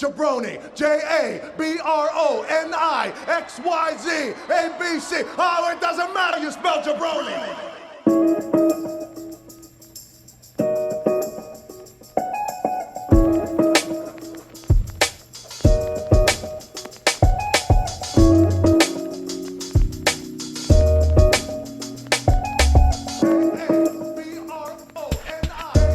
Jabroni, Jabronixyz, oh, it doesn't matter, you spell jabroni.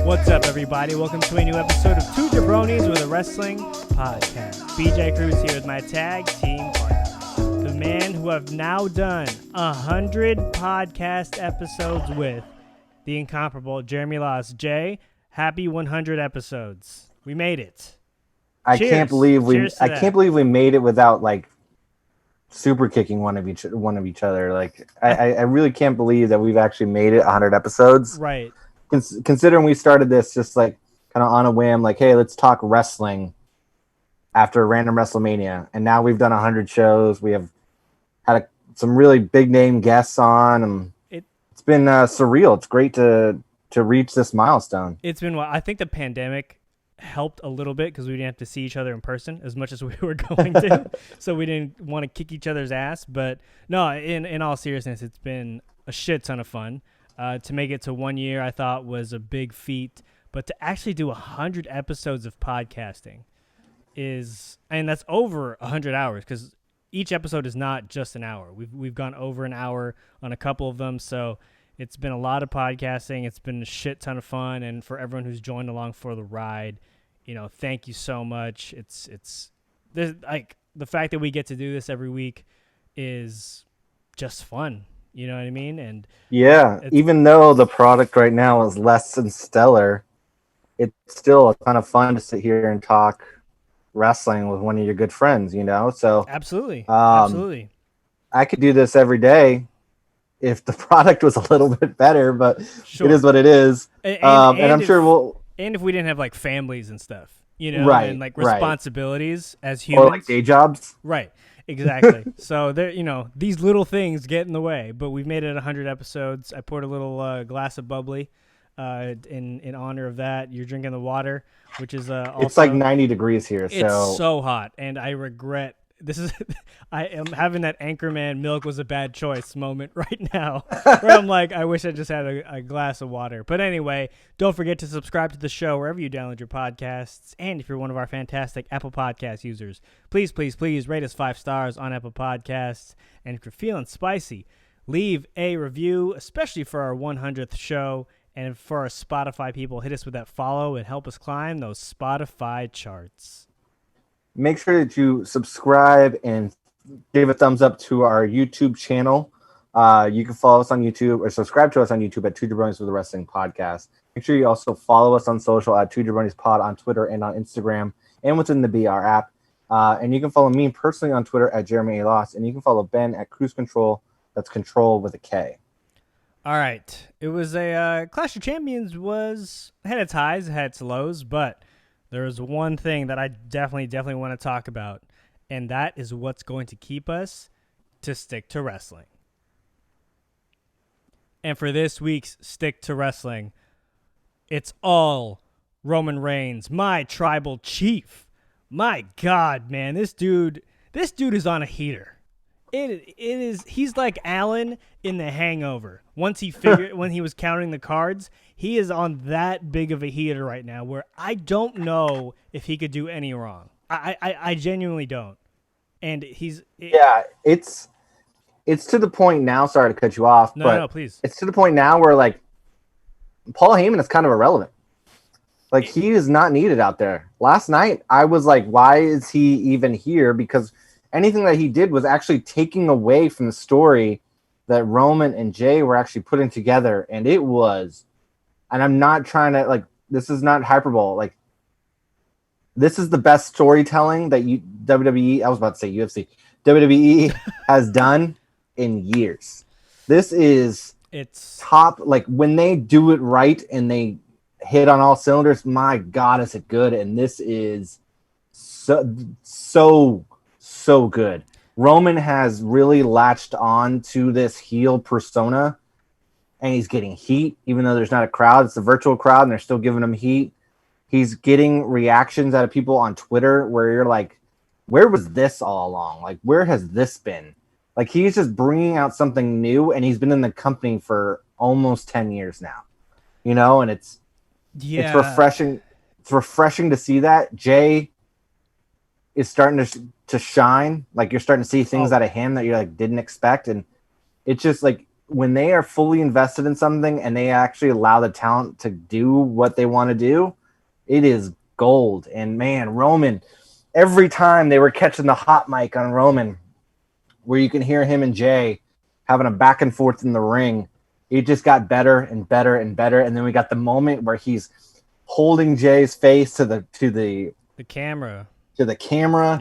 What's up, everybody? Welcome to a new episode of Two Jabronis with a Wrestling Podcast. BJ Cruz here with my tag team partner, the man who I've now done 100 podcast episodes with, the incomparable Jeremy Laws. Jay, happy 100 episodes. We made it. I can't believe we made it without like super kicking one of each other. Like I really can't believe that we've actually made it 100 episodes. Right. Considering we started this just like kind of on a whim, like, hey, let's talk wrestling after a random WrestleMania. And now we've done 100 shows. We have had some really big name guests on, and it's been surreal. It's great to reach this milestone. It's been, I think the pandemic helped a little bit because we didn't have to see each other in person as much as we were going to. So we didn't want to kick each other's ass. But no, in all seriousness, it's been a shit ton of fun. To make it to 1 year, I thought was a big feat, but to actually do 100 episodes of podcasting and that's over 100 hours because each episode is not just an hour. We've gone over an hour on a couple of them, so it's been a lot of podcasting. It's been a shit ton of fun, and for everyone who's joined along for the ride, thank you so much. It's like the fact that we get to do this every week is just fun. You know what I mean? And yeah, even though the product right now is less than stellar, it's still a ton of fun to sit here and talk wrestling with one of your good friends, So absolutely. Absolutely. I could do this every day if the product was a little bit better, but It is what it is. And I'm sure and if we didn't have like families and stuff, right, and like responsibilities as humans. Or like day jobs. Right. Exactly. So there, these little things get in the way, but we've made it 100 episodes. I poured a little glass of bubbly in honor of that. You're drinking the water, which is also, it's like 90 degrees here. It's so hot, and I regret this is. I am having that Anchorman milk was a bad choice moment right now, where I'm like, I wish I just had a glass of water. But anyway, don't forget to subscribe to the show wherever you download your podcasts, and if you're one of our fantastic Apple Podcast users, please rate us 5 stars on Apple Podcasts. And if you're feeling spicy, leave a review, especially for our 100th show. And for our Spotify people, hit us with that follow and help us climb those Spotify charts. Make sure that you subscribe and give a thumbs up to our YouTube channel. You can follow us on YouTube or subscribe to us on YouTube at Two Jabronis with a Wrestling Podcast. Make sure you also follow us on social at Two Jabronis Pod on Twitter and on Instagram and within the BR app. And you can follow me personally on Twitter at Jeremy A. Loss, and you can follow Ben at Cruise Control. That's Control with a K. All right. It was a Clash of Champions had its highs, had its lows, but there is one thing that I definitely want to talk about, and that is what's going to keep us to Stick to Wrestling. And for this week's Stick to Wrestling, it's all Roman Reigns, my tribal chief. My God, man, this dude is on a heater. He's like Alan in The Hangover. Once he figured, when he was counting the cards, he is on that big of a heater right now where I don't know if he could do any wrong. I genuinely don't. And it's to the point now, sorry to cut you off, No, please. It's to the point now where like Paul Heyman is kind of irrelevant. Like he is not needed out there. Last night I was like, why is he even here? Because anything that he did was actually taking away from the story that Roman and Jay were actually putting together. And it was, and I'm not trying to like, this is not hyperbole. Like this is the best storytelling that WWE, I was about to say UFC, WWE has done in years. It's top, like when they do it right and they hit on all cylinders, my God, is it good. And this is so good. Roman has really latched on to this heel persona, and he's getting heat, even though there's not a crowd. It's a virtual crowd, and they're still giving him heat. He's getting reactions out of people on Twitter where you're like, where was this all along? Like, where has this been? Like, he's just bringing out something new, and he's been in the company for almost 10 years now, you know, and it's refreshing. It's refreshing to see that. Jay is starting to shine. Like, you're starting to see things out of him that you like didn't expect. And it's just like, when they are fully invested in something and they actually allow the talent to do what they want to do, it is gold. And man, Roman, every time they were catching the hot mic on Roman, where you can hear him and Jay having a back and forth in the ring, it just got better and better and better. And then we got the moment where he's holding Jay's face to the camera.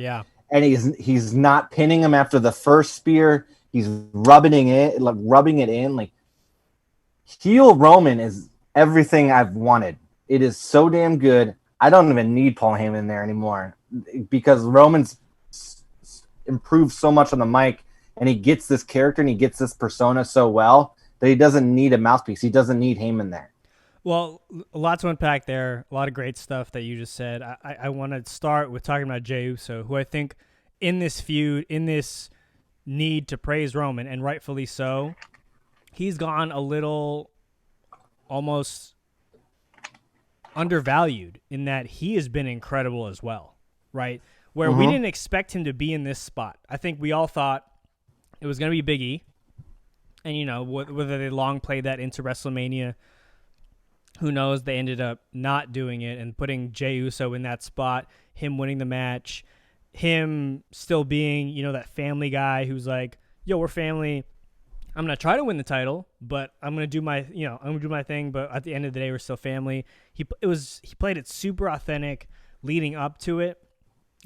Yeah. And he's not pinning him after the first spear. He's rubbing it in. Like, heel Roman is everything I've wanted. It is so damn good. I don't even need Paul Heyman in there anymore because Roman's improved so much on the mic, and he gets this character and he gets this persona so well that he doesn't need a mouthpiece. He doesn't need Heyman there. Well, a lot to unpack there. A lot of great stuff that you just said. I want to start with talking about Jey Uso, who I think in this feud, in this need to praise Roman, and rightfully so, he's gone a little almost undervalued in that he has been incredible as well, right? Where we didn't expect him to be in this spot. I think we all thought it was going to be Big E, and, you know, whether they long played that into WrestleMania, who knows? They ended up not doing it and putting Jey Uso in that spot, him winning the match, him still being, you know, that family guy who's like, yo, we're family. I'm going to try to win the title, but I'm going to do my thing. But at the end of the day, we're still family. He played it super authentic leading up to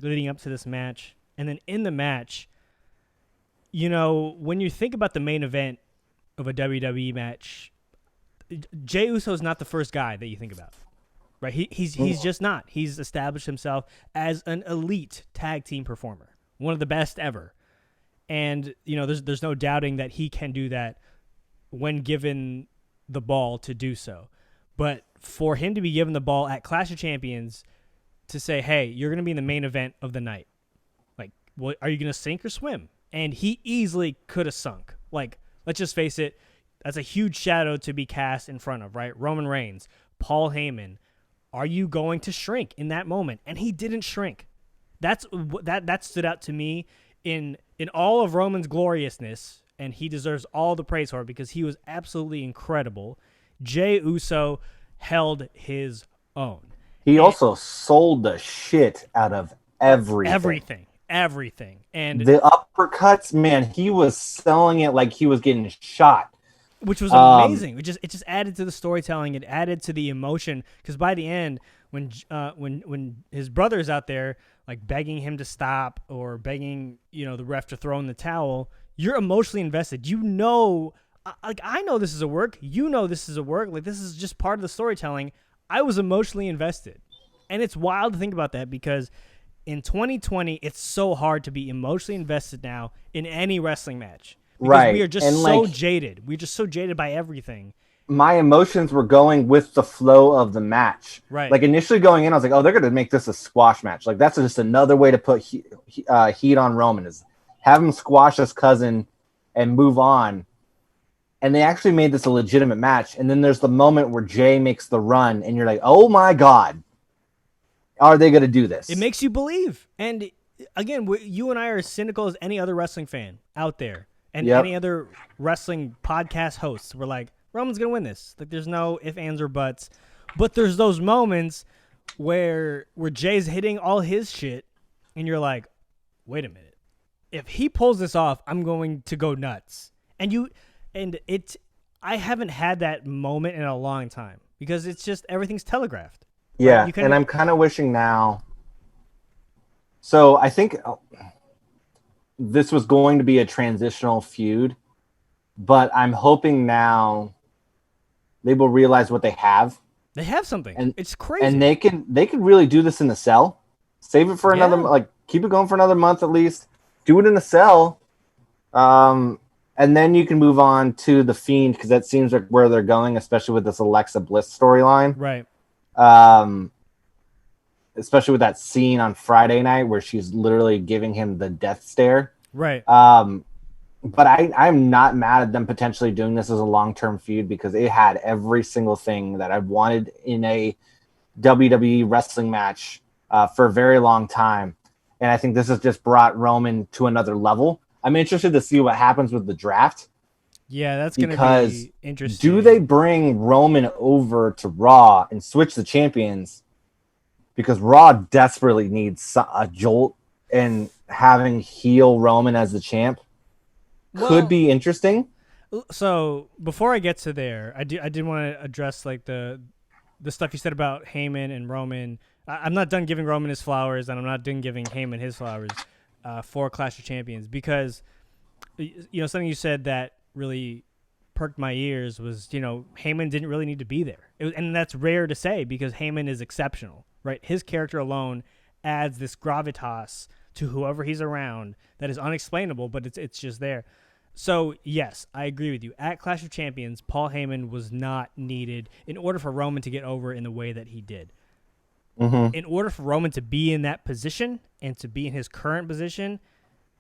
this match. And then in the match, you know, when you think about the main event of a WWE match, Jey Uso is not the first guy that you think about. Right, he's just not. He's established himself as an elite tag team performer, one of the best ever, and you know there's no doubting that he can do that when given the ball to do so. But for him to be given the ball at Clash of Champions to say, "Hey, you're going to be in the main event of the night," like, what are you going to sink or swim? And he easily could have sunk. Like, let's just face it, that's a huge shadow to be cast in front of, right? Roman Reigns, Paul Heyman. Are you going to shrink in that moment? And he didn't shrink. That stood out to me in all of Roman's gloriousness, and he deserves all the praise for it because he was absolutely incredible. Jey Uso held his own. He also sold the shit out of everything. Everything. And the uppercuts, man, he was selling it like he was getting shot. Which was amazing. It just added to the storytelling. It added to the emotion. Because by the end, when his brother's out there like begging him to stop or begging, you know, the ref to throw in the towel, you're emotionally invested. You know, like, I know this is a work. You know this is a work. Like, this is just part of the storytelling. I was emotionally invested, and it's wild to think about that because in 2020, it's so hard to be emotionally invested now in any wrestling match. Because we are just so jaded. We're just so jaded by everything. My emotions were going with the flow of the match. Right. Like, initially going in, I was like, oh, they're going to make this a squash match. Like, that's just another way to put heat on Roman, is have him squash his cousin and move on. And they actually made this a legitimate match. And then there's the moment where Jay makes the run, and you're like, oh, my God. Are they going to do this? It makes you believe. And, again, you and I are as cynical as any other wrestling fan out there. And any other wrestling podcast hosts were like, Roman's going to win this. Like, there's no ifs, ands, or buts. But there's those moments where Jay's hitting all his shit, and you're like, wait a minute. If he pulls this off, I'm going to go nuts. I haven't had that moment in a long time because it's just everything's telegraphed. Yeah, right? And I'm kind of wishing now. So I think this was going to be a transitional feud, but I'm hoping now they will realize what they have. They have something. And it's crazy. And they can really do this in the cell. Save it for another, like, keep it going for another month at least. Do it in the cell. And then you can move on to the Fiend, because that seems like where they're going, especially with this Alexa Bliss storyline. Right. especially with that scene on Friday night where she's literally giving him the death stare. Right. But I'm not mad at them potentially doing this as a long-term feud because it had every single thing that I wanted in a WWE wrestling match for a very long time. And I think this has just brought Roman to another level. I'm interested to see what happens with the draft. Yeah, that's going to be interesting. Do they bring Roman over to Raw and switch the champions? Because Raw desperately needs a jolt, and having heel Roman as the champ could be interesting. So before I get to there, I did want to address like the stuff you said about Heyman and Roman. I'm not done giving Roman his flowers, and I'm not done giving Heyman his flowers for Clash of Champions, because something you said that really perked my ears was Heyman didn't really need to be there, and that's rare to say because Heyman is exceptional, right? His character alone adds this gravitas to whoever he's around that is unexplainable, but it's just there. So, yes, I agree with you. At Clash of Champions, Paul Heyman was not needed in order for Roman to get over in the way that he did. Mm-hmm. In order for Roman to be in that position and to be in his current position,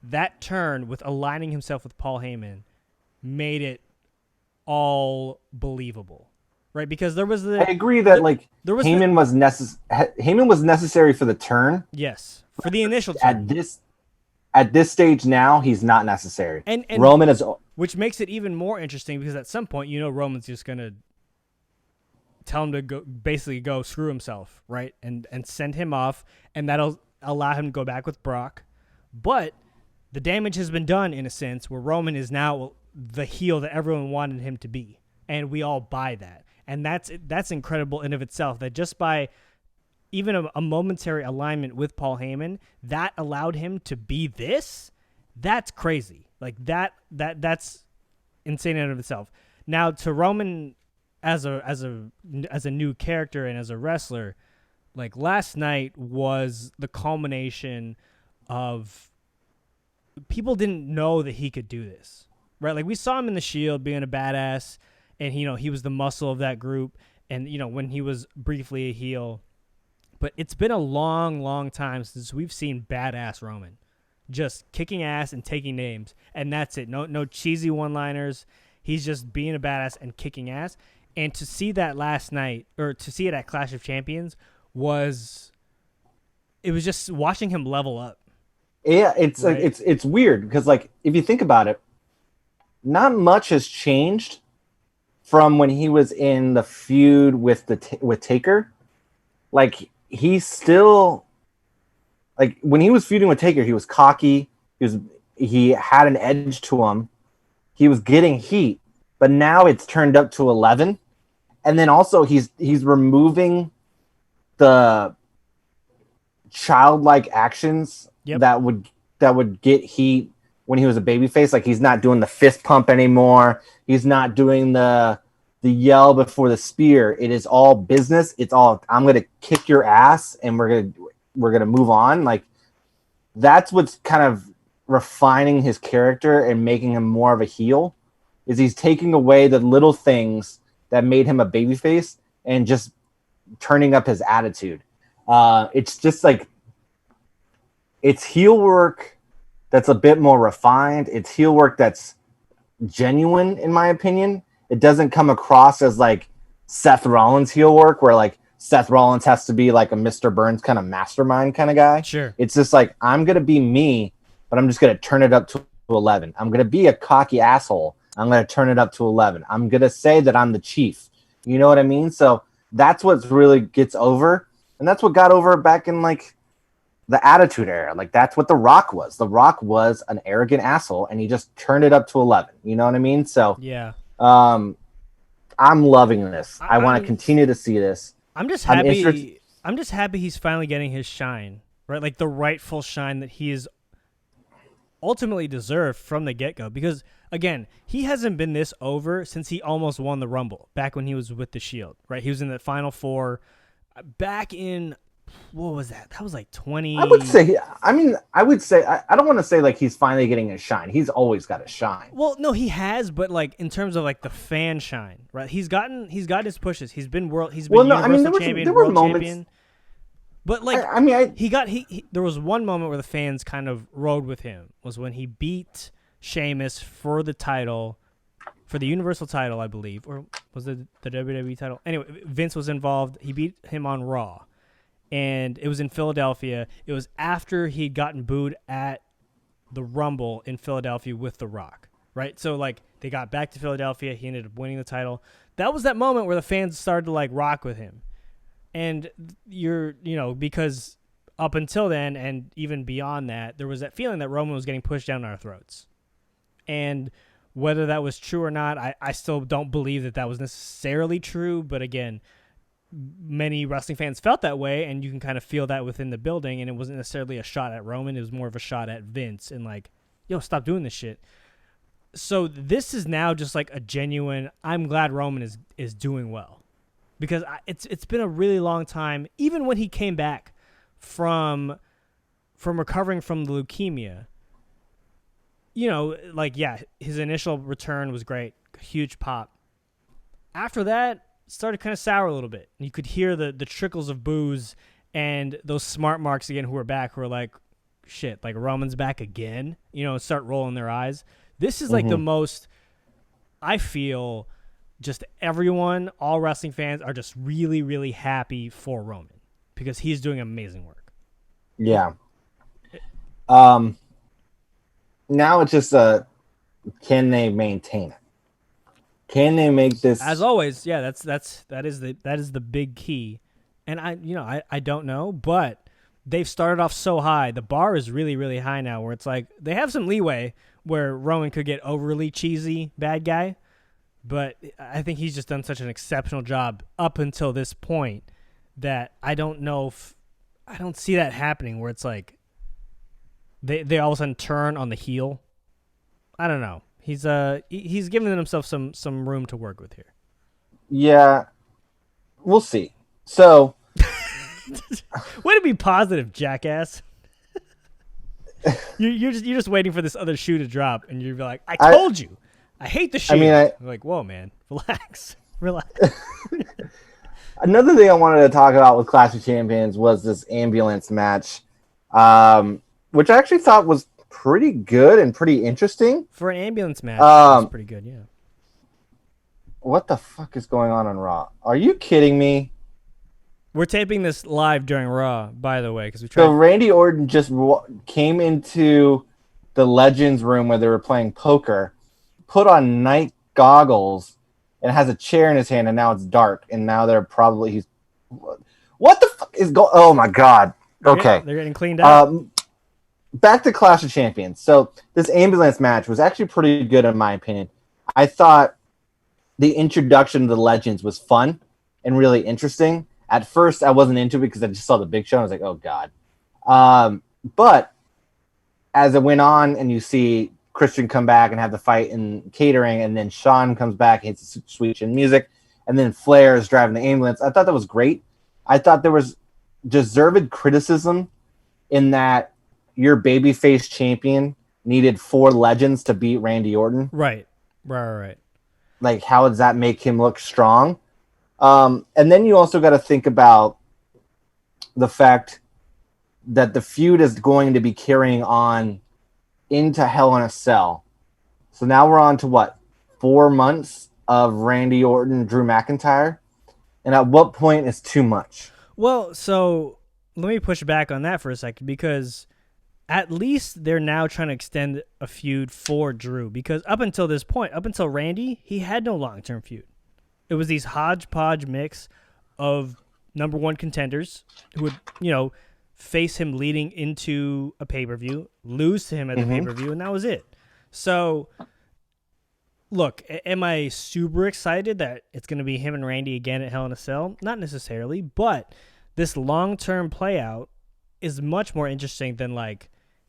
that turn with aligning himself with Paul Heyman made it all believable, right? Because there was I agree that Heyman was necessary for the turn. Yes, for the initial turn. At this stage now, he's not necessary. And Roman is, which makes it even more interesting because at some point, Roman's just gonna tell him to go screw himself, right? And send him off, and that'll allow him to go back with Brock. But the damage has been done in a sense where Roman is now the heel that everyone wanted him to be, and we all buy that. And that's incredible in of itself, that just by even a momentary alignment with Paul Heyman, that allowed him to be this. That's crazy. Like that's insane in of itself. Now to Roman as a new character and as a wrestler, like last night was the culmination of people didn't know that he could do this, right? Like we saw him in the Shield being a badass, and he was the muscle of that group, and when he was briefly a heel. But it's been a long, long time since we've seen badass Roman just kicking ass and taking names, and that's it. No cheesy one-liners. He's just being a badass and kicking ass. And to see that last night, or to see it at Clash of Champions, was just watching him level up. Yeah, it's right? It's weird because if you think about it, not much has changed from when he was in the feud with Taker. He's still when he was feuding with Taker, he was cocky. He had an edge to him. He was getting heat, but now it's turned up to 11. And then also he's removing the childlike actions that would get heat when he was a babyface. Like he's not doing the fist pump anymore. He's not doing the yell before the spear. It is all business. It's all, I'm going to kick your ass and we're going to move on. Like that's what's kind of refining his character and making him more of a heel, is he's taking away the little things that made him a babyface and just turning up his attitude. It's just it's heel work that's a bit more refined. It's heel work that's genuine, in my opinion. It doesn't come across as Seth Rollins heel work, where Seth Rollins has to be like a Mr. Burns kind of mastermind kind of guy. Sure. It's just I'm going to be me, but I'm just going to turn it up to 11. I'm going to be a cocky asshole. I'm going to turn it up to 11. I'm going to say that I'm the chief. You know what I mean? So that's what really gets over. And that's what got over back in the Attitude Era. That's what The Rock was. The Rock was an arrogant asshole, and he just turned it up to 11. You know what I mean? So yeah. I'm loving this. I want to continue to see this. I'm just happy. I'm just happy he's finally getting his shine, right? Like the rightful shine that he is ultimately deserved from the get-go. Because again, he hasn't been this over since he almost won the Rumble back when he was with the Shield, right? He was in the Final Four back in, what was that? That was 20. I would say, I don't want to say he's finally getting a shine. He's always got a shine. Well, no, he has, but in terms of the fan shine, right? He's got his pushes. He's been Universal Champion, there were World moments. Champion. But like, there was one moment where the fans kind of rode with him, was when he beat Sheamus for the title, for the Universal title, I believe, or was it the WWE title? Anyway, Vince was involved. He beat him on Raw, and it was in Philadelphia. It was after he'd gotten booed at the Rumble in Philadelphia with The Rock, right? So like, they got back to Philadelphia. He ended up winning the title. That was that moment where the fans started to like rock with him. And because up until then and even beyond that, there was that feeling that Roman was getting pushed down our throats. And whether that was true or not, I still don't believe that was necessarily true. But again, many wrestling fans felt that way, and you can kind of feel that within the building. And it wasn't necessarily a shot at Roman. It was more of a shot at Vince and like, yo, stop doing this shit. So this is now just like a genuine, I'm glad Roman is doing well. Because it's been a really long time, even when he came back from recovering from the leukemia. His initial return was great, huge pop. After that, it started kind of sour a little bit. You could hear the trickles of boos and those smart marks again who were back, who were like, shit, like Roman's back again, start rolling their eyes. This is like the most, I feel, just everyone, all wrestling fans are just really, really happy for Roman because he's doing amazing work. Yeah. Now it's just can they maintain it? Can they make this? As always, yeah, that is the big key. And I don't know, but they've started off so high. The bar is really, really high now, where it's like they have some leeway where Roman could get overly cheesy bad guy. But I think he's just done such an exceptional job up until this point that I don't see that happening where it's like they all of a sudden turn on the heel. I don't know. He's giving himself some room to work with here. Yeah, we'll see. So, way to be positive, jackass. You're just waiting for this other shoe to drop, and you're like, I told you. I hate the shoe. I'm like, whoa, man, relax. Another thing I wanted to talk about with Clash of Champions was this ambulance match, which I actually thought was pretty good and pretty interesting. For an ambulance match, that's pretty good, yeah. What the fuck is going on Raw? Are you kidding me? We're taping this live during Raw, by the way, because we tried. So Randy Orton just came into the Legends room where they were playing poker, put on night goggles, and has a chair in his hand, and now it's dark, and now he's... What the fuck is going... Oh, my God. Okay. They're getting cleaned up. Back to Clash of Champions. So this ambulance match was actually pretty good, in my opinion. I thought the introduction to the Legends was fun and really interesting. At first, I wasn't into it because I just saw the Big Show, and I was like, oh, God. But as it went on, and you see Christian come back and have the fight in catering, and then Shawn comes back and hits the sweet chin music, and then Flair is driving the ambulance. I thought that was great. I thought there was deserved criticism in that your babyface champion needed 4 legends to beat Randy Orton. Right. Like, how does that make him look strong? And then you also got to think about the fact that the feud is going to be carrying on into Hell in a Cell. So now we're on to 4 months of Randy Orton-Drew McIntyre? And at what point is too much? Well, so let me push back on that for a second, because at least they're now trying to extend a feud for Drew, because up until this point, up until Randy, he had no long-term feud. It was these hodgepodge mix of number one contenders who would, face him leading into a pay-per-view, lose to him at the pay-per-view, and that was it. So, look, am I super excited that it's going to be him and Randy again at Hell in a Cell? Not necessarily, but this long-term play-out is much more interesting than,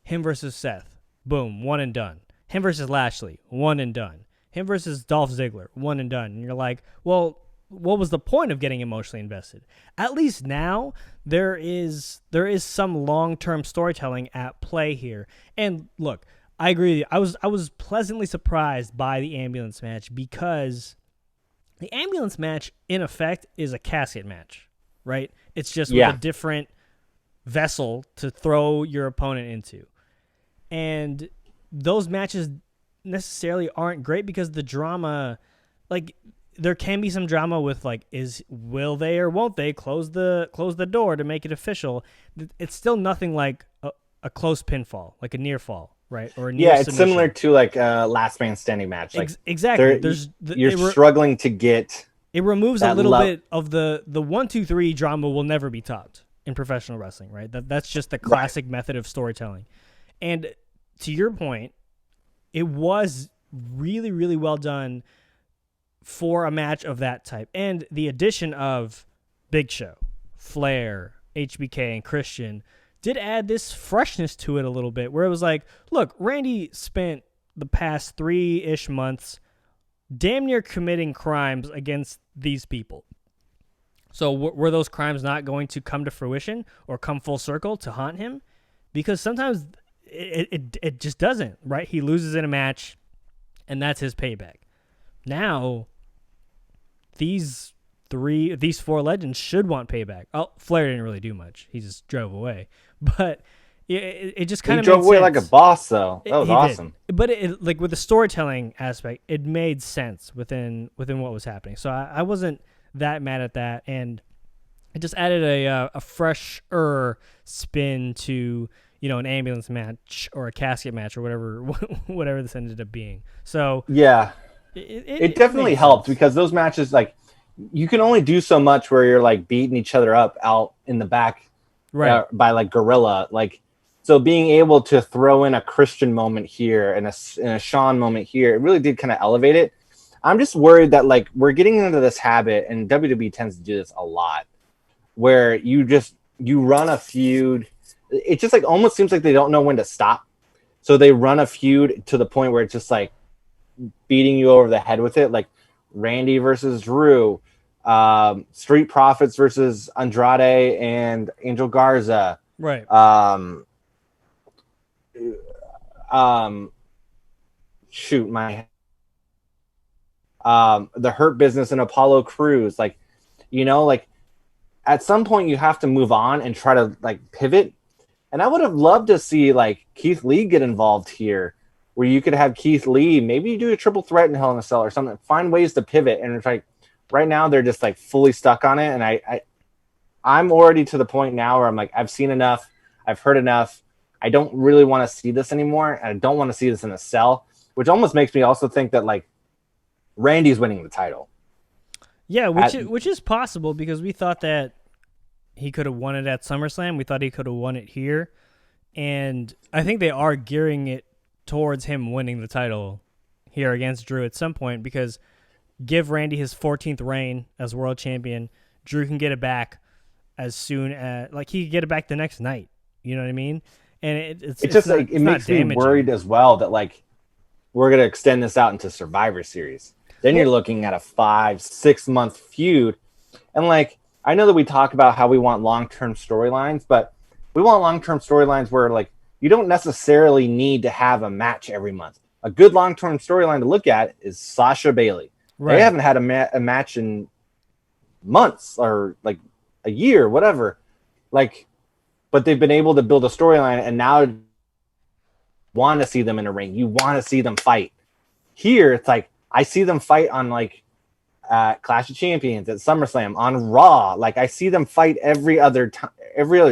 him versus Seth. Boom, one and done. Him versus Lashley, one and done. Him versus Dolph Ziggler, one and done. And you're like, well, what was the point of getting emotionally invested? At least now there is some long-term storytelling at play here. And look, I agree with you. I was pleasantly surprised by the ambulance match, because the ambulance match in effect is a casket match, right? It's just with a different vessel to throw your opponent into. And those matches necessarily aren't great because the drama, like there can be some drama with like, will they or won't they close the door to make it official? It's still nothing like a close pinfall, like a near fall, right? Or a near it's submission. similar to like a last man standing match. Like exactly. You're struggling to get. It removes a little bit of the 1, 2, 3 drama will never be topped in professional wrestling, right? That's just the classic method of storytelling. And to your point, it was really, really well done for a match of that type. And the addition of Big Show, Flair, HBK, and Christian did add this freshness to it a little bit, where it was like, look, Randy spent the past 3-ish months damn near committing crimes against these people. So were those crimes not going to come to fruition or come full circle to haunt him? Because sometimes it just doesn't, right? He loses in a match, and that's his payback. Now, these 4 legends should want payback. Oh, Flair didn't really do much. He just drove away. But it just kind of drove away like a boss, though. That was awesome. But like with the storytelling aspect, it made sense within what was happening. So I wasn't that mad at that, and it just added a fresher spin to an ambulance match or a casket match or whatever this ended up being. So yeah, it definitely helped because those matches, like, you can only do so much where you're like beating each other up out in the back, right? By like gorilla, like. So being able to throw in a Christian moment here and a Shawn moment here, it really did kind of elevate it. I'm just worried that like we're getting into this habit, and WWE tends to do this a lot, where you run a feud. It just like almost seems like they don't know when to stop. So they run a feud to the point where it's just like beating you over the head with it, like Randy versus Drew, Street Profits versus Andrade and Angel Garza. Right. The Hurt Business and Apollo Crews, like, like at some point you have to move on and try to like pivot. And I would have loved to see like Keith Lee get involved here, where you could have Keith Lee, maybe you do a triple threat in Hell in a Cell or something, find ways to pivot. And it's like right now they're just like fully stuck on it. And I'm already to the point now where I'm like, I've seen enough, I've heard enough. I don't really want to see this anymore. And I don't want to see this in a cell, which almost makes me also think that like Randy's winning the title. Yeah, which is possible because we thought that he could have won it at SummerSlam. We thought he could have won it here. And I think they are gearing it towards him winning the title here against Drew at some point, because give Randy his 14th reign as world champion. Drew can get it back as soon as, like, he could get it back the next night. You know what I mean? And it's just like, it makes me worried as well that like we're going to extend this out into Survivor Series. Then you're looking at a 5-6 month feud. And like, I know that we talk about how we want long-term storylines, but we want long-term storylines where like you don't necessarily need to have a match every month. A good long-term storyline to look at is Sasha Bailey. Right. They haven't had a match in months or like a year, whatever. Like, but they've been able to build a storyline, and now you want to see them in a ring. You want to see them fight. Here, it's like I see them fight on like Clash of Champions, at SummerSlam, on Raw. Like I see them fight every other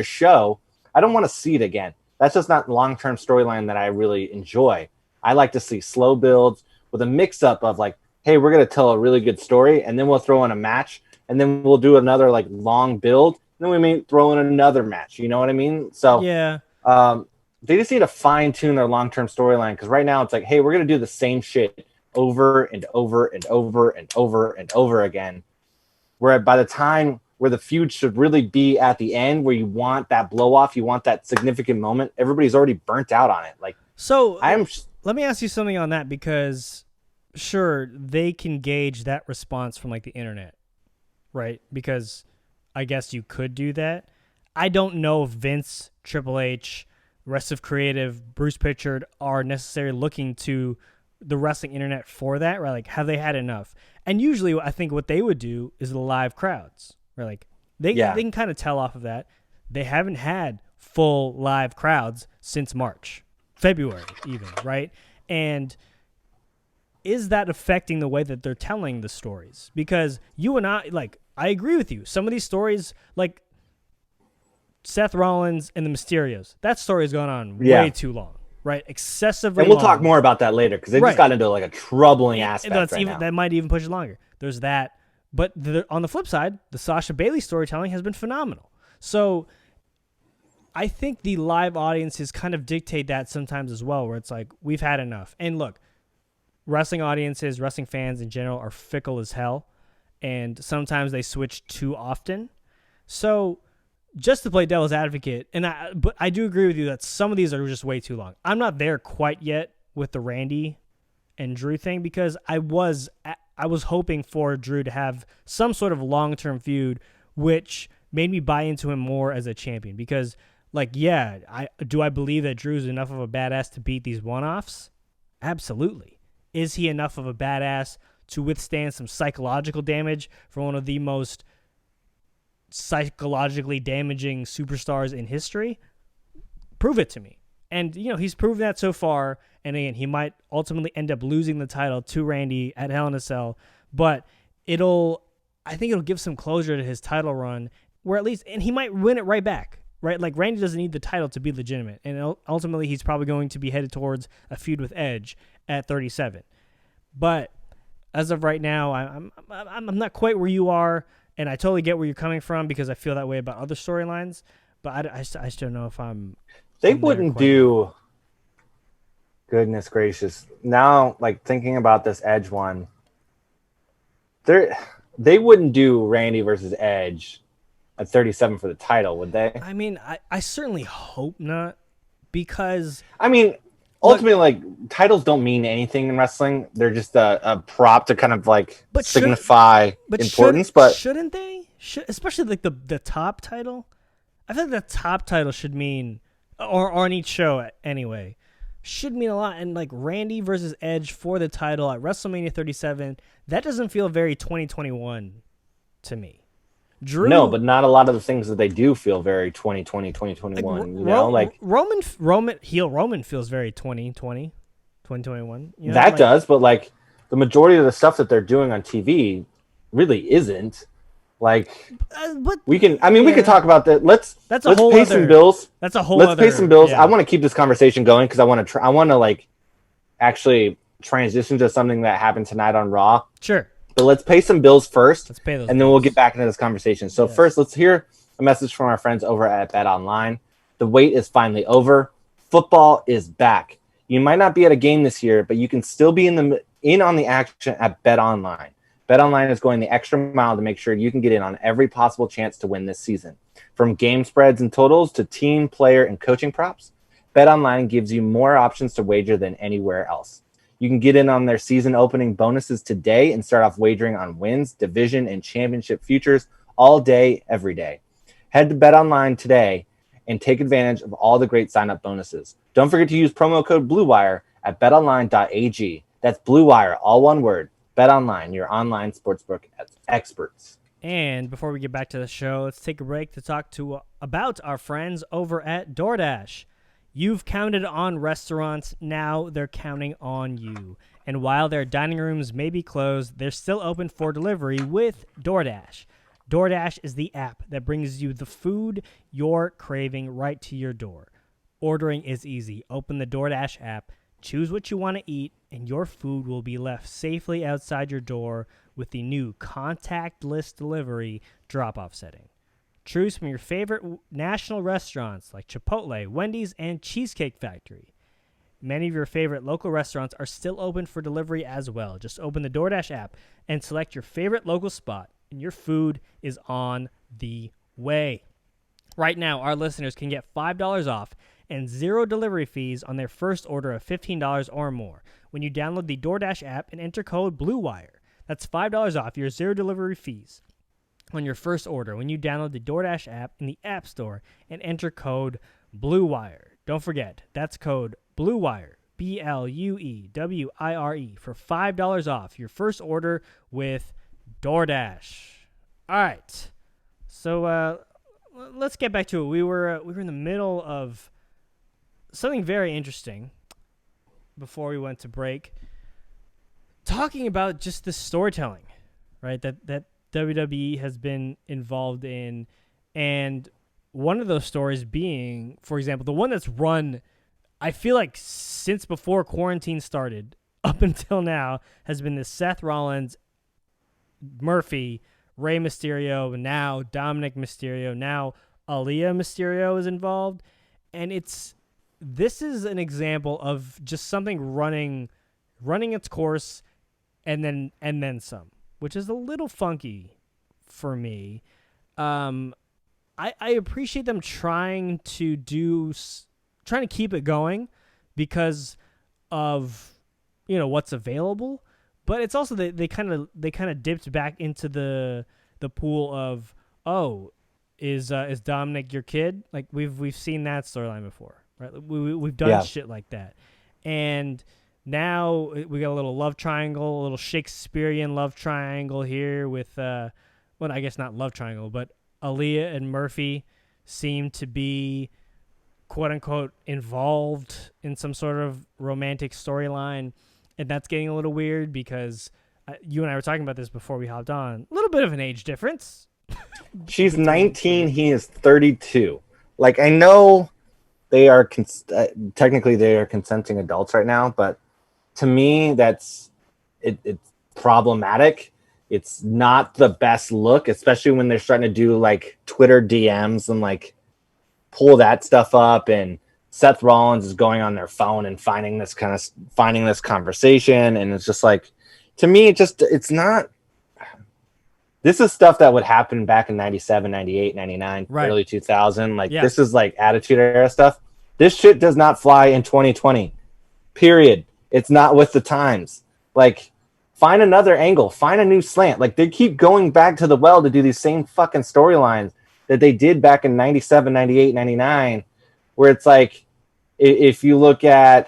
show. I don't want to see it again. That's just not long-term storyline that I really enjoy. I like to see slow builds with a mix-up of like, hey, we're going to tell a really good story, and then we'll throw in a match, and then we'll do another like long build, and then we may throw in another match. You know what I mean? So yeah, they just need to fine-tune their long-term storyline, because right now it's like, hey, we're going to do the same shit over and over and over and over and over again, where by the time where the feud should really be at the end, where you want that blow off, you want that significant moment, everybody's already burnt out on it. Like, so let me ask you something on that, because sure, they can gauge that response from like the internet, right? Because I guess you could do that. I don't know if Vince, Triple H, rest of creative, Bruce Pritchard are necessarily looking to the wrestling internet for that, right? Like, have they had enough? And usually I think what they would do is the live crowds, right? Like they can kind of tell off of that. they haven't had full live crowds since February even, right? And is that affecting the way that they're telling the stories? Because you and I agree with you. Some of these stories, like Seth Rollins and the Mysterios, that story has gone on way too long, right? Excessively long. And we'll long. talk more about that later because they just got into like a troubling aspect now. That might even push it longer. There's that. But on the flip side, the Sasha Bailey storytelling has been phenomenal. So I think the live audiences kind of dictate that sometimes as well, where it's like, we've had enough. And look, wrestling audiences, wrestling fans in general are fickle as hell, and sometimes they switch too often. So just to play devil's advocate, but I do agree with you that some of these are just way too long. I'm not there quite yet with the Randy and Drew thing because I was hoping for Drew to have some sort of long-term feud, which made me buy into him more as a champion. Because, I believe that Drew's enough of a badass to beat these one-offs? Absolutely. Is he enough of a badass to withstand some psychological damage from one of the most psychologically damaging superstars in history? Prove it to me. And, he's proven that so far. And again, he might ultimately end up losing the title to Randy at Hell in a Cell. But I think it'll give some closure to his title run, and he might win it right back, right? Like, Randy doesn't need the title to be legitimate. And ultimately, he's probably going to be headed towards a feud with Edge at 37. But as of right now, I'm not quite where you are. And I totally get where you're coming from because I feel that way about other storylines. But I just don't know if I'm... They wouldn't do... Goodness gracious. Now, thinking about this Edge one, they wouldn't do Randy versus Edge at 37 for the title, would they? I mean, I certainly hope not because... I mean, ultimately, titles don't mean anything in wrestling. They're just a prop to kind of signify importance. But shouldn't they? Especially the top title? I feel like the top title should mean, or on each show anyway, should mean a lot. And Randy versus Edge for the title at WrestleMania 37, that doesn't feel very 2021 to me. Drew, no, but not a lot of the things that they do feel very 2020, 2021. Roman feels very 2020, 2021. That does, but the majority of the stuff that they're doing on TV really isn't. We can talk about that. Let's pay some bills. That's a whole. Let's pay some bills. Yeah. I want to keep this conversation going because I want to actually transition to something that happened tonight on Raw. Sure. But let's pay some bills first. Let's pay those and then we'll get back into this conversation. So first, let's hear a message from our friends over at Bet Online. The wait is finally over. Football is back. You might not be at a game this year, but you can still be in on the action at Bet Online. Bet Online is going the extra mile to make sure you can get in on every possible chance to win this season. From game spreads and totals to team, player, and coaching props, Bet Online gives you more options to wager than anywhere else. You can get in on their season opening bonuses today and start off wagering on wins, division, and championship futures all day, every day. Head to Bet Online today and take advantage of all the great sign-up bonuses. Don't forget to use promo code BlueWire at betonline.ag. That's BlueWire, all one word. Bet Online, your online sportsbook experts. And before we get back to the show, let's take a break to talk about our friends over at DoorDash. You've counted on restaurants, now they're counting on you. And while their dining rooms may be closed, they're still open for delivery with DoorDash. DoorDash is the app that brings you the food you're craving right to your door. Ordering is easy. Open the DoorDash app, choose what you want to eat, and your food will be left safely outside your door with the new contactless delivery drop-off setting. Choose from your favorite national restaurants like Chipotle, Wendy's, and Cheesecake Factory. Many of your favorite local restaurants are still open for delivery as well. Just open the DoorDash app and select your favorite local spot, and your food is on the way. Right now, our listeners can get $5 off and 0 delivery fees on their first order of $15 or more when you download the DoorDash app and enter code BlueWire. That's $5 off your 0 delivery fees on your first order when you download the DoorDash app in the App Store and enter code BlueWire. Don't forget, that's code BlueWire, BlueWire, for $5 off your first order with DoorDash. All right. So let's get back to it. We were in the middle of something very interesting before we went to break, talking about just the storytelling, right? That WWE has been involved in, and one of those stories being, for example, the one that's run, I feel like since before quarantine started up until now, has been the Seth Rollins, Murphy, Rey Mysterio, now Dominic Mysterio, now Aaliyah Mysterio is involved, and this is an example of just something running its course, and then some, which is a little funky for me. I appreciate them trying to keep it going because of what's available, but it's also they kind of dipped back into the pool of, oh, is Dominic your kid? Like we've seen that storyline before, right? We've done shit like that, and now we got a little love triangle, a little Shakespearean love triangle here with well, I guess not love triangle, but Aaliyah and Murphy seem to be quote unquote involved in some sort of romantic storyline, and that's getting a little weird because you and I were talking about this before we hopped on. A little bit of an age difference. She's 19, he is 32. Like, I know they are technically they are consenting adults right now, but to me it's problematic. It's not the best look, especially when they're starting to do like Twitter DMs and like pull that stuff up, and Seth Rollins is going on their phone and finding this conversation, and it's just like, to me, it's not. This is stuff that would happen back in 97, 98, 99, right. Early 2000. Like, This is like Attitude Era stuff. This shit does not fly in 2020. Period. It's not with the times. Like, find another angle. Find a new slant. Like, they keep going back to the well to do these same fucking storylines that they did back in 97, 98, 99, where it's like, if you look at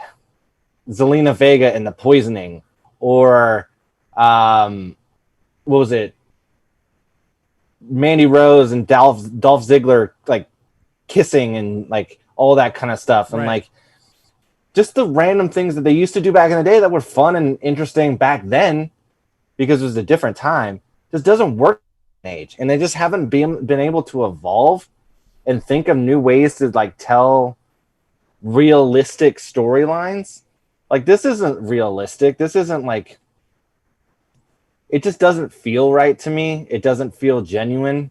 Zelina Vega and the poisoning, or what was it? Mandy Rose and Dolph Ziggler like kissing and like all that kind of stuff, and like just the random things that they used to do back in the day that were fun and interesting back then because it was a different time, just doesn't work in age, and they just haven't been able to evolve and think of new ways to like tell realistic storylines. Like, this isn't realistic. This isn't like, it just doesn't feel right to me. It doesn't feel genuine.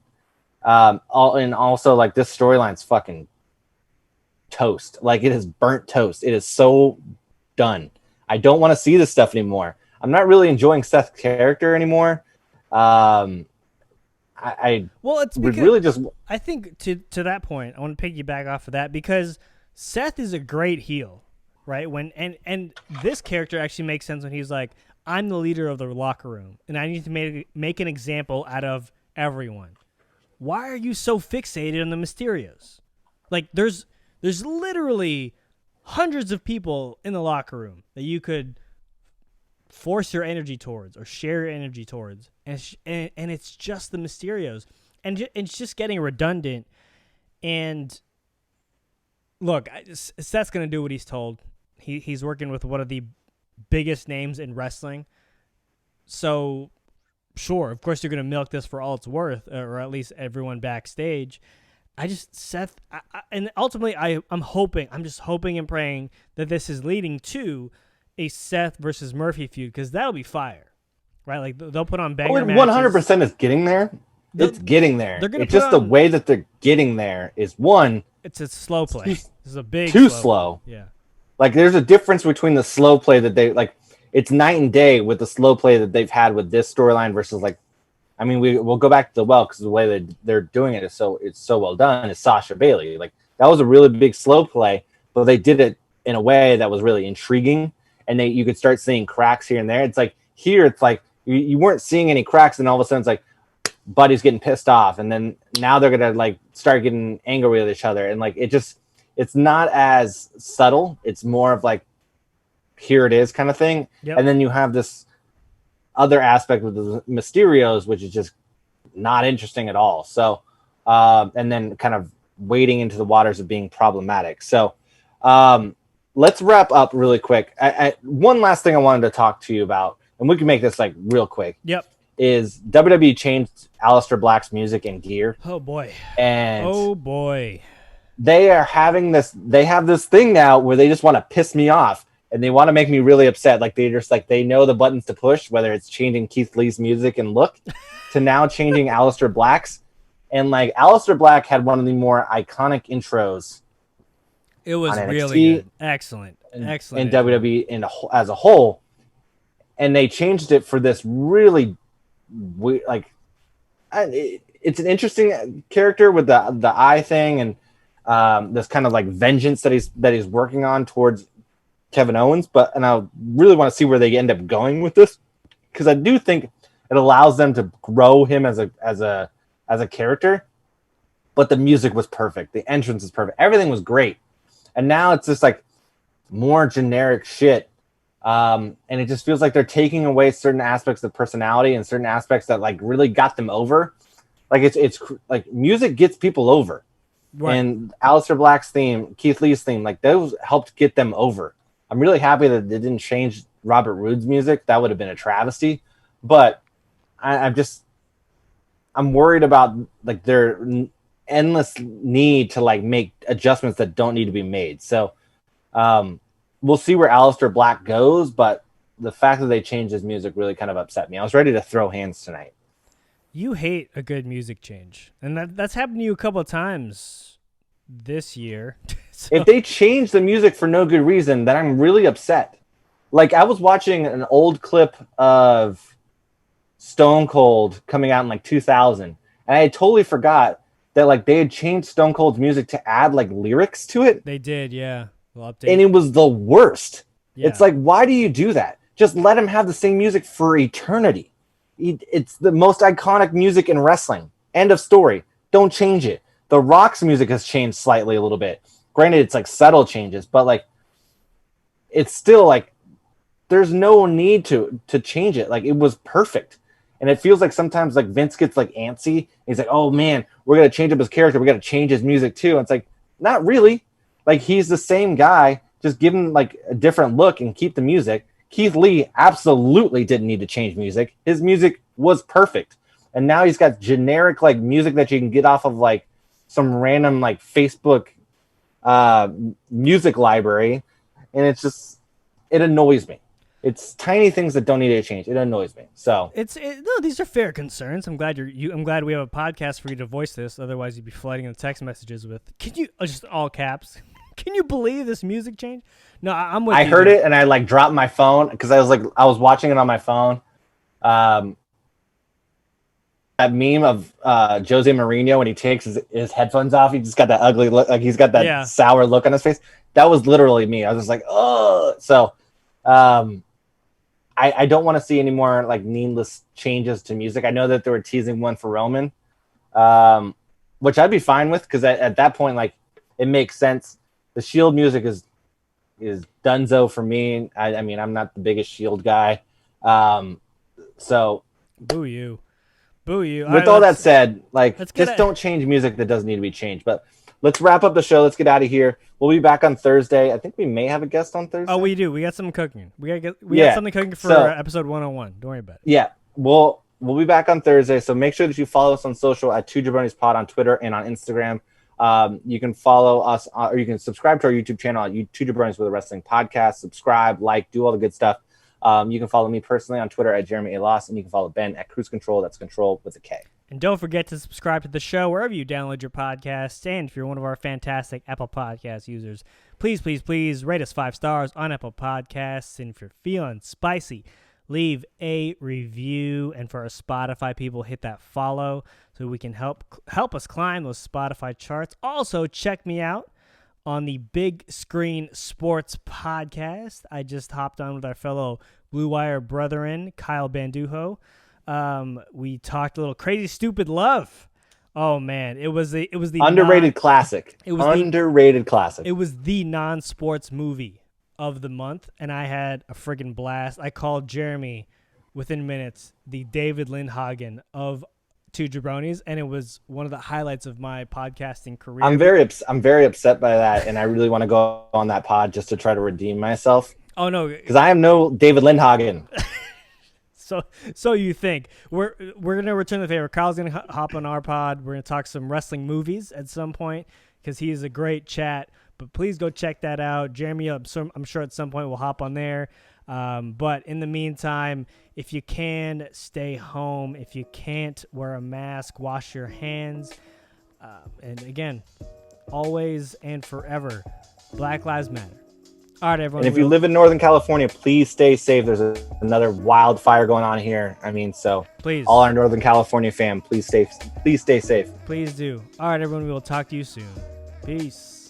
And also, like, this storyline's fucking toast. Like, it is burnt toast. It is so done. I don't want to see this stuff anymore. I'm not really enjoying Seth's character anymore. It's because really just. I think to that point, I want to piggyback off of that because Seth is a great heel, right? And this character actually makes sense when he's like, I'm the leader of the locker room, and I need to make an example out of everyone. Why are you so fixated on the Mysterios? Like, there's literally hundreds of people in the locker room that you could force your energy towards or share your energy towards, and it's just the Mysterios, and it's just getting redundant. And look, Seth's gonna do what he's told. He's working with one of the biggest names in wrestling, so sure, of course you're gonna milk this for all it's worth, or at least everyone backstage. Seth, and ultimately I'm just hoping and praying that this is leading to a Seth versus Murphy feud, because that'll be fire, right? Like, they'll put on banger matches. 100% is getting there. It's getting there. It's just the way that they're getting there is one. It's a slow play. This is a big too slow. Yeah. Like, there's a difference between the slow play that they like. It's night and day with the slow play that they've had with this storyline versus, like, I mean, we'll go back to the well because the way that they're doing it is so well done. Is Sasha Bailey. Like, that was a really big slow play, but they did it in a way that was really intriguing, and you could start seeing cracks here and there. It's like here, it's like you weren't seeing any cracks, and all of a sudden it's like Buddy's getting pissed off, and then now they're gonna like start getting angry with each other, and like it's not as subtle. It's more of like, here it is kind of thing. Yep. And then you have this other aspect with the Mysterios, which is just not interesting at all. So and then kind of wading into the waters of being problematic. So let's wrap up really quick. One last thing I wanted to talk to you about, and we can make this like real quick. Yep. Is WWE changed Aleister Black's music and gear. Oh boy. And they have this thing now where they just want to piss me off and they want to make me really upset. Like they know the buttons to push, whether it's changing Keith Lee's music and look to now changing Aleister Black's. And like Aleister Black had one of the more iconic intros. It was really good. Excellent. In WWE as a whole. And they changed it for this really it's an interesting character with the eye thing and this kind of like vengeance that he's working on towards Kevin Owens. And I really want to see where they end up going with this, because I do think it allows them to grow him as a character. But the music was perfect, the entrance is perfect, everything was great, and now it's just like more generic shit. And it just feels like they're taking away certain aspects of personality and certain aspects that like really got them over. Like it's like music gets people over, right. And Aleister Black's theme, Keith Lee's theme, like those helped get them over. I'm really happy that they didn't change Robert Roode's music. That would have been a travesty. But I'm worried about like their endless need to like make adjustments that don't need to be made. So, we'll see where Aleister Black goes, but the fact that they changed his music really kind of upset me. I was ready to throw hands tonight. You hate a good music change, and that's happened to you a couple of times this year. So. If they change the music for no good reason, then I'm really upset. Like I was watching an old clip of Stone Cold coming out in like 2000, and I had totally forgot that like they had changed Stone Cold's music to add like lyrics to it. They did, yeah. And it was the worst. Yeah. It's like, why do you do that? Just let him have the same music for eternity. It's the most iconic music in wrestling. End of story. Don't change it. The Rock's music has changed slightly a little bit. Granted, it's like subtle changes, but like it's still like there's no need to change it. Like it was perfect. And it feels like sometimes like Vince gets like antsy. He's like, oh man, we're going to change up his character. We got to change his music too. And it's like, not really. Like he's the same guy, just give him like a different look and keep the music. Keith Lee absolutely didn't need to change music. His music was perfect. And now he's got generic like music that you can get off of like some random like Facebook music library. And it's just, it annoys me. It's tiny things that don't need to change. It annoys me. So no, these are fair concerns. I'm glad I'm glad we have a podcast for you to voice this. Otherwise, you'd be flooding the text messages with, "Can you just all caps? Can you believe this music change?" No, I'm with you. I heard it and I like dropped my phone because I was watching it on my phone. That meme of Jose Mourinho when he takes his headphones off, he just got that ugly look, like he's got that sour look on his face. That was literally me. I was just like, oh, so. I don't want to see any more like needless changes to music. I know that they were teasing one for Roman, which I'd be fine with because at that point, like it makes sense. The Shield music is dunzo for me. I mean, I'm not the biggest Shield guy, so boo you. With all that said, like just don't change music that doesn't need to be changed. But let's wrap up the show. Let's get out of here. We'll be back on Thursday. I think we may have a guest on Thursday. Oh, we do. We got something cooking. We got something cooking for episode 101. Don't worry about it. Yeah, we'll be back on Thursday. So make sure that you follow us on social at 2JabroniSPod on Twitter and on Instagram. You can follow us or you can subscribe to our YouTube channel at 2Jabronis with a Wrestling Podcast. Subscribe, like, do all the good stuff. You can follow me personally on Twitter at Jeremy A. Loss, and you can follow Ben at Cruise Control. That's Control with a K. And don't forget to subscribe to the show wherever you download your podcasts. And if you're one of our fantastic Apple Podcast users, please, please, please rate us 5 stars on Apple Podcasts. And if you're feeling spicy, leave a review. And for our Spotify people, hit that follow so we can help us climb those Spotify charts. Also, check me out on the Big Screen Sports Podcast. I just hopped on with our fellow Blue Wire brethren, Kyle Banduho. We talked a little Crazy Stupid Love. Oh man, it was the underrated classic. It was underrated classic. It was the non-sports movie of the month, and I had a friggin' blast. I called Jeremy within minutes the David Lindhagen of to Jabronis, and it was one of the highlights of my podcasting career. I'm very upset by that, and I really want to go on that pod just to try to redeem myself. Oh no, because I am no David Lindhagen. So you think we're gonna return the favor? Kyle's gonna hop on our pod. We're gonna talk some wrestling movies at some point because he is a great chat. But please go check that out. Jeremy, I'm sure at some point we'll hop on there. But in the meantime, if you can, stay home. If you can't, wear a mask, wash your hands. And again, always and forever, Black Lives Matter. All right, everyone. And if you live in Northern California, please stay safe. There's another wildfire going on here. I mean, so please, all our Northern California fam, please stay safe. Please do. All right, everyone. We will talk to you soon. Peace.